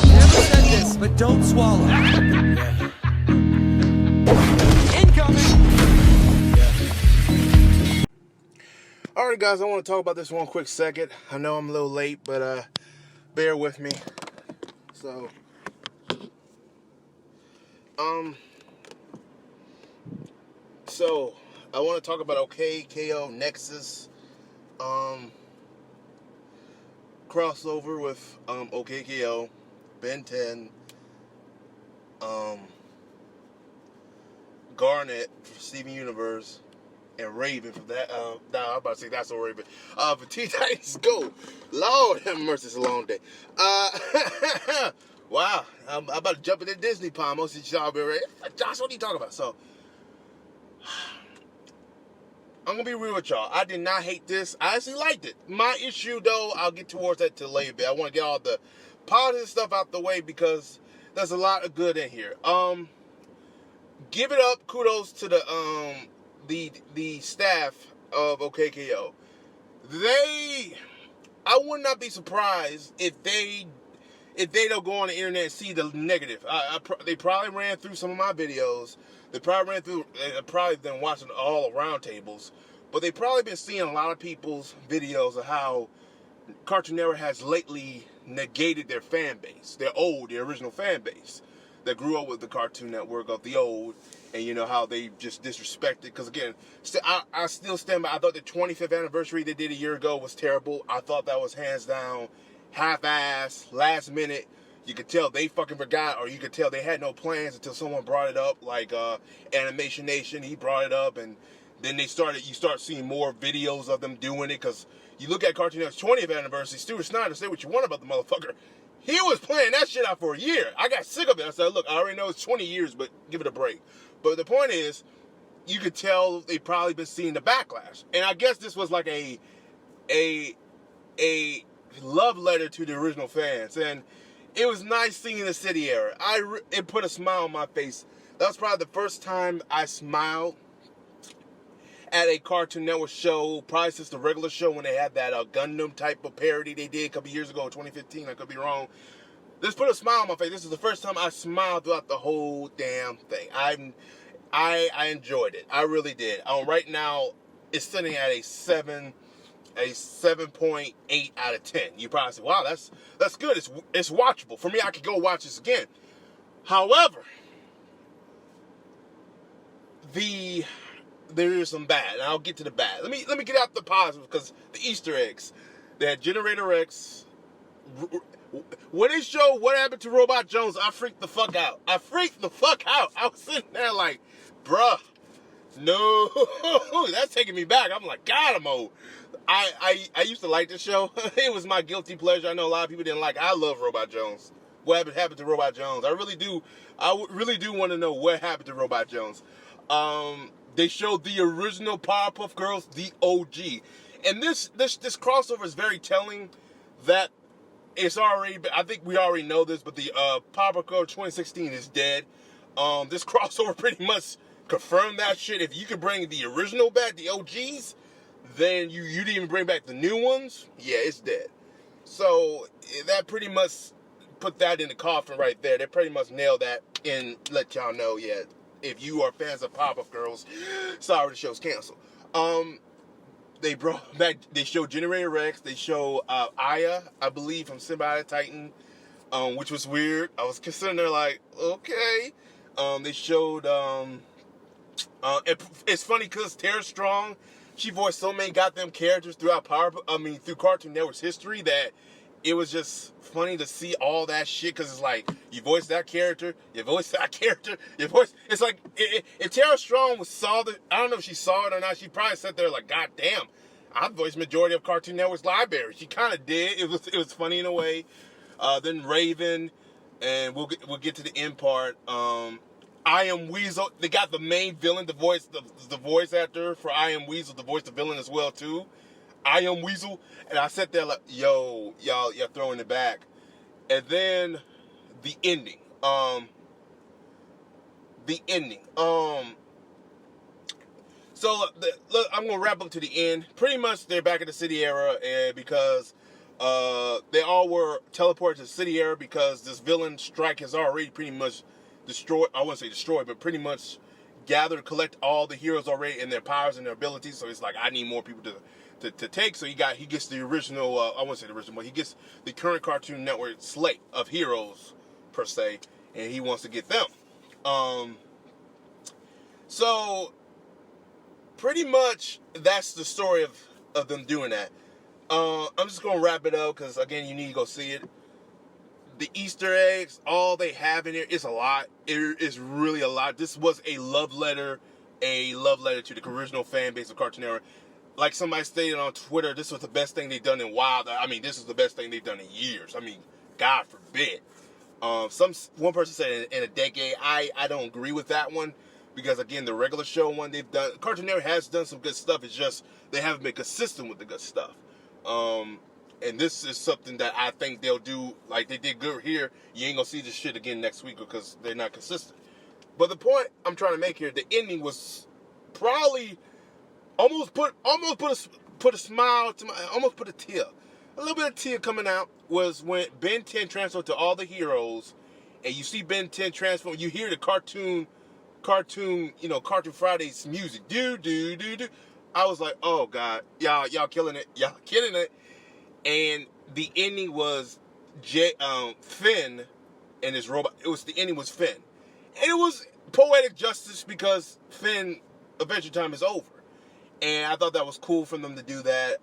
Never said this, but don't swallow. Incoming! Alright guys, I want to talk about this one quick second. I know I'm a little late, but bear with me. So I want to talk about OKKO Nexus crossover with OKKO, Ben 10, Garnet for Steven Universe, and Raven for that. I'm about to say that's so Raven. For Teen Titans Go. Lord have mercy, it's a long day. Wow, I'm about to jump into Disney Palm. Most of y'all be ready. Josh, what are you talking about? So, I'm gonna be real with y'all. I did not hate this. I actually liked it. My issue, though, I'll get towards that till later. I want to get all the positive stuff out the way because there's a lot of good in here. Give it up. Kudos to the staff of OKKO. I would not be surprised if they don't go on the internet and see the negative. They probably ran through some of my videos. They probably been watching all round tables, but they probably been seeing a lot of people's videos of how Cartoon Network has lately negated their fan base, their original fan base that grew up with the Cartoon Network of the old, and you know how they just disrespected. Because again, I still stand by. I thought the 25th anniversary they did a year ago was terrible. I thought that was hands down half-ass, last minute. You could tell they fucking forgot, or you could tell they had no plans until someone brought it up, like Animation Nation. He brought it up, and then you start seeing more videos of them doing it. Because you look at Cartoon Network's 20th anniversary, Stuart Snyder, say what you want about the motherfucker, he was playing that shit out for a year. I got sick of it. I said, look, I already know it's 20 years, but give it a break. But the point is, you could tell they probably been seeing the backlash, and I guess this was like a love letter to the original fans, and it was nice seeing the city era. It put a smile on my face. That was probably the first time I smiled at a Cartoon Network show, probably since the regular show when they had that Gundam type of parody they did a couple years ago in 2015. I could be wrong. This put a smile on my face. This is the first time I smiled throughout the whole damn thing. I enjoyed it. I really did. Right now, it's sitting at a 7.8 out of 10. You probably say, wow, that's good. It's watchable. For me, I could go watch this again. However, there is some bad, and I'll get to the bad. Let me get out the positive, because the Easter eggs. They had Generator X. When they showed what happened to Robot Jones, I freaked the fuck out. I was sitting there like, bruh, no, that's taking me back. I'm like, God, I'm old. I used to like this show. It was my guilty pleasure. I know a lot of people didn't like it. I love Robot Jones. What happened to Robot Jones? I really do want to know what happened to Robot Jones. They showed the original Powerpuff Girls, the OG. And this crossover is very telling that it's already, I think we already know this, but the Powerpuff Girls 2016 is dead. This crossover pretty much confirmed that shit. If you could bring the original back, the OGs, then you didn't even bring back the new ones, yeah, it's dead. So that pretty much put that in the coffin right there. They pretty much nailed that and let y'all know, yeah, if you are fans of Powerpuff Girls, sorry, the show's canceled. They brought back, they showed Generator Rex, they showed Aya, I believe, from Symbiotic Titan, which was weird. I was considering there like, okay. They showed, it's funny because Tara Strong, she voiced so many goddamn characters through Cartoon Network's history that it was just funny to see all that shit, because it's like, you voice that character, it's like, if Tara Strong saw I don't know if she saw it or not, she probably sat there like, God damn, I voiced majority of Cartoon Network's library. She kind of did. It was funny in a way. Then Raven, and we'll get to the end part. I Am Weasel, they got the main villain, the voice actor for I Am Weasel, the voice the villain as well too. I Am Weasel, and I sat there like, yo, y'all throwing it back. And then the ending. So look, I'm gonna wrap up to the end. Pretty much, they're back in the city era, and because they all were teleported to the city era because this villain strike has already pretty much destroyed. I wouldn't say destroyed, but pretty much gathered, collect all the heroes already and their powers and their abilities. So it's like I need more people to take. So he gets the original. I wouldn't say the original, but he gets the current Cartoon Network slate of heroes per se, and he wants to get them. So pretty much that's the story of them doing that. I'm just gonna wrap it up because again, you need to go see it. The Easter eggs, all they have in here is a lot. It is really a lot. This was a love letter to the original fan base of Cartoon Network. Like somebody stated on Twitter, this was the best thing they've done in a while. I mean, this is the best thing they've done in years. I mean, God forbid. One person said in a decade. I don't agree with that one because again, the regular show one they've done, Cartoon Network has done some good stuff. It's just they haven't been consistent with the good stuff. And this is something that I think they'll do, like they did good here. You ain't gonna see this shit again next week because they're not consistent. But the point I'm trying to make here, the ending was probably almost put a smile to almost put a tear. A little bit of tear coming out was when Ben 10 transferred to all the heroes, and you see Ben 10 transform. You hear the cartoon, Cartoon Fridays music, do. I was like, oh God, y'all killing it, And the ending was Finn and his robot. The ending was Finn, and it was poetic justice because Finn Adventure Time is over, and I thought that was cool for them to do that.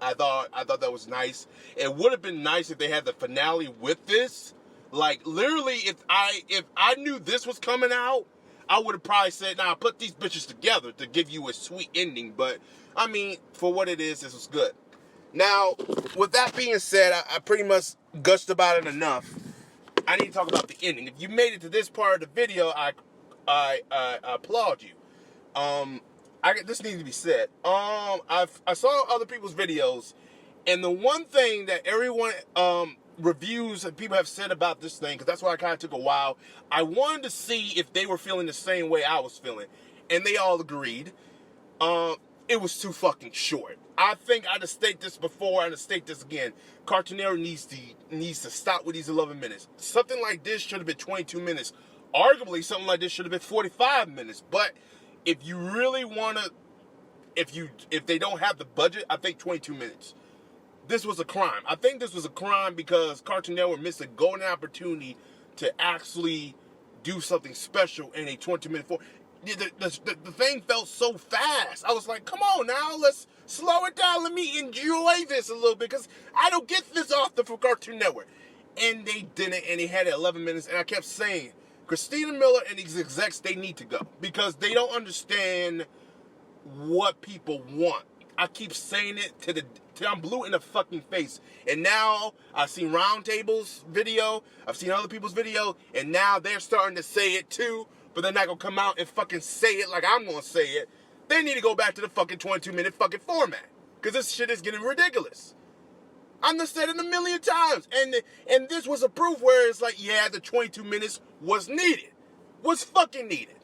I thought that was nice. It would have been nice if they had the finale with this. Like literally, if I knew this was coming out, I would have probably said, "Nah, put these bitches together to give you a sweet ending." But I mean, for what it is, this was good. Now, with that being said, I pretty much gushed about it enough. I need to talk about the ending. If you made it to this part of the video, I applaud you. This needs to be said. I saw other people's videos, and the one thing that everyone reviews and people have said about this thing, because that's why I kind of took a while. I wanted to see if they were feeling the same way I was feeling, and they all agreed. It was too fucking short. I think I'd have stated this before, I'd have stated this again. Cartoon Network needs to stop with these 11 minutes. Something like this should have been 22 minutes. Arguably, something like this should have been 45 minutes. But if you really want to, if they don't have the budget, I think 22 minutes. This was a crime. I think this was a crime because Cartoon Network missed a golden opportunity to actually do something special in a 20-minute form. The thing felt so fast. I was like, come on now, let's slow it down. Let me enjoy this a little bit because I don't get this often from Cartoon Network. And they didn't, and they had it 11 minutes, and I kept saying, Christina Miller and these execs, they need to go because they don't understand what people want. I keep saying it till I'm blue in the fucking face. And now I've seen Roundtable's video, I've seen other people's video, and now they're starting to say it too. But they're not going to come out and fucking say it like I'm going to say it. They need to go back to the fucking 22-minute fucking format. Because this shit is getting ridiculous. I've said it a million times. And this was a proof where it's like, yeah, the 22 minutes was needed. Was fucking needed.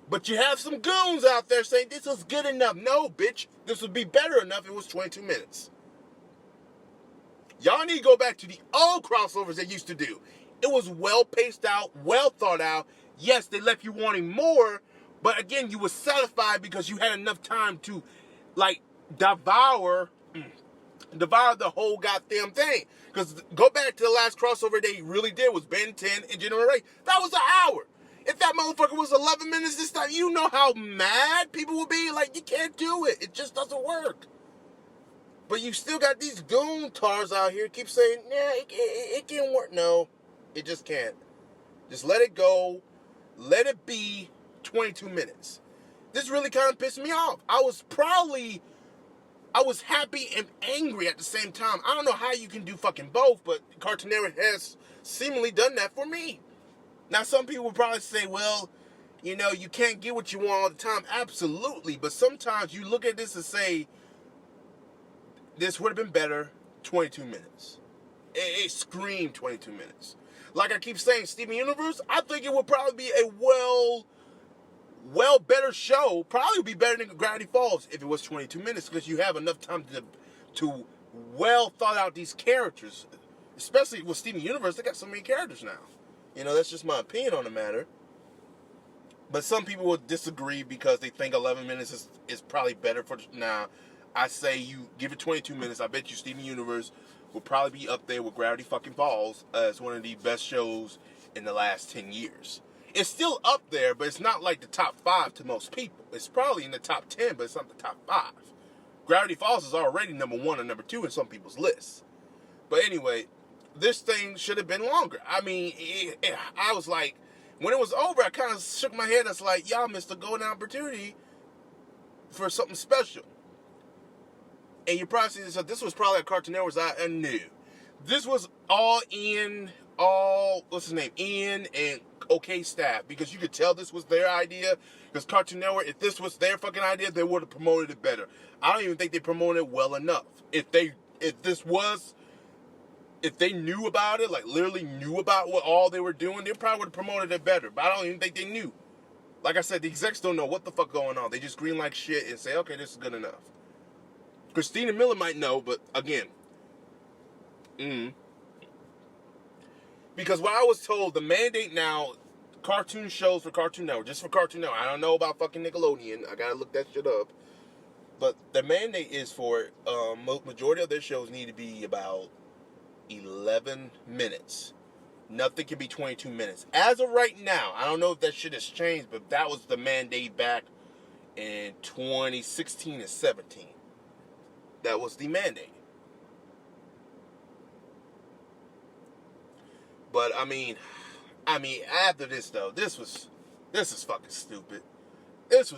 But you have some goons out there saying this was good enough. No, bitch. This would be better enough if it was 22 minutes. Y'all need to go back to the old crossovers they used to do. It was well paced out, well thought out. Yes, they left you wanting more, but again, you were satisfied because you had enough time to, like, devour the whole goddamn thing. Because go back to the last crossover they really did was Ben 10 and General Ray. That was an hour. If that motherfucker was 11 minutes this time, you know how mad people would be. Like, you can't do it. It just doesn't work. But you still got these goon tars out here keep saying, yeah, it can't work. No, it just can't. Just let it go. Let it be 22 minutes. This really kind of pissed me off. I was happy and angry at the same time. I don't know how you can do fucking both, but Cartoon Network has seemingly done that for me. Now, some people will probably say, well, you know, you can't get what you want all the time. Absolutely. But sometimes you look at this and say, this would have been better 22 minutes. It screamed 22 minutes. Like I keep saying, Steven Universe, I think it would probably be a better show probably would be better than Gravity Falls if it was 22 minutes, because you have enough time to well thought out these characters, especially with Steven Universe. They got so many characters now. You know, that's just my opinion on the matter. But some people will disagree because they think 11 minutes is probably better for now. I say you give it 22 minutes. I bet you Steven Universe will probably be up there with Gravity fucking Falls as one of the best shows in the last 10 years. It's still up there, but it's not like the top 5 to most people. It's probably in the top 10, but it's not the top 5. Gravity Falls is already number 1 or number 2 in some people's lists. But anyway, this thing should have been longer. I mean, I was like, when it was over, I kind of shook my head. I was like, y'all missed a golden opportunity for something special. And you probably see this was probably a Cartoon Network's I knew. This was all what's his name? Ian and OK staff, because you could tell this was their idea. Because Cartoon Network, if this was their fucking idea, they would have promoted it better. I don't even think they promoted it well enough. If they knew about it, like literally knew about what all they were doing, they probably would have promoted it better. But I don't even think they knew. Like I said, the execs don't know what the fuck going on. They just greenlight shit and say, okay, this is good enough. Christina Miller might know, but again, because what I was told, the mandate now, cartoon shows for Cartoon Network, just for Cartoon Network. I don't know about fucking Nickelodeon. I gotta look that shit up. But the mandate is for majority of their shows need to be about 11 minutes. Nothing can be 22 minutes. As of right now, I don't know if that shit has changed, but that was the mandate back in 2016 and 17. That was the mandate. But I mean, after this though, this is fucking stupid. It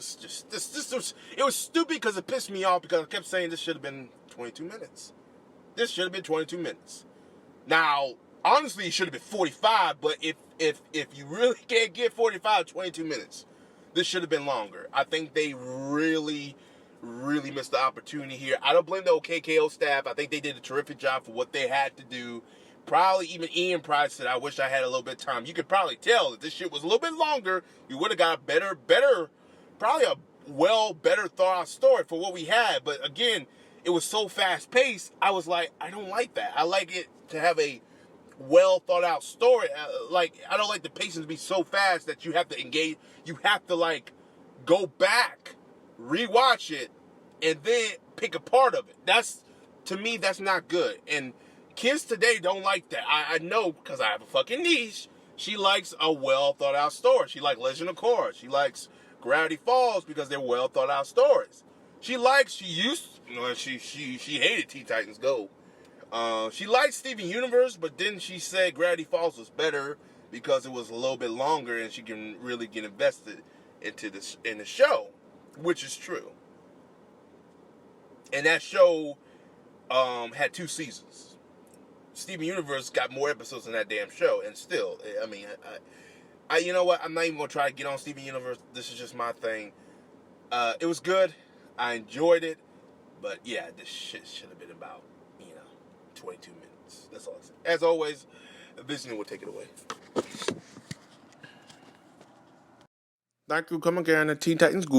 was stupid because it pissed me off, because I kept saying this should have been 22 minutes. This should have been 22 minutes. Now, honestly, it should have been 45, but if you really can't get 45, 22 minutes, this should have been longer. I think they really missed the opportunity here. I don't blame the OKKO staff. I think they did a terrific job for what they had to do. Probably even Ian Price said, I wish I had a little bit of time. You could probably tell if this shit was a little bit longer, we would have got better, probably a better thought out story for what we had. But again, it was so fast paced. I was like, I don't like that. I like it to have a well thought out story. I don't like the pacing to be so fast that you have to engage. You have to like go back, rewatch it, and then pick a part of it. To me, that's not good. And kids today don't like that. I know, because I have a fucking niece. She likes a well thought out story. She likes Legend of Korra. She likes Gravity Falls because they're well thought out stories. She hated Teen Titans Go. She liked Steven Universe, but then she said Gravity Falls was better because it was a little bit longer and she can really get invested in the show, which is true. And that show had 2 seasons. Steven Universe got more episodes than that damn show, and still, I mean, I you know what? I'm not even gonna try to get on Steven Universe. This is just my thing. It was good. I enjoyed it, but yeah, this shit should have been about 22 minutes. That's all I say. As always, Vision will take it away. Thank you. Come again. The Teen Titans Go.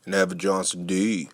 And have a Johnson D.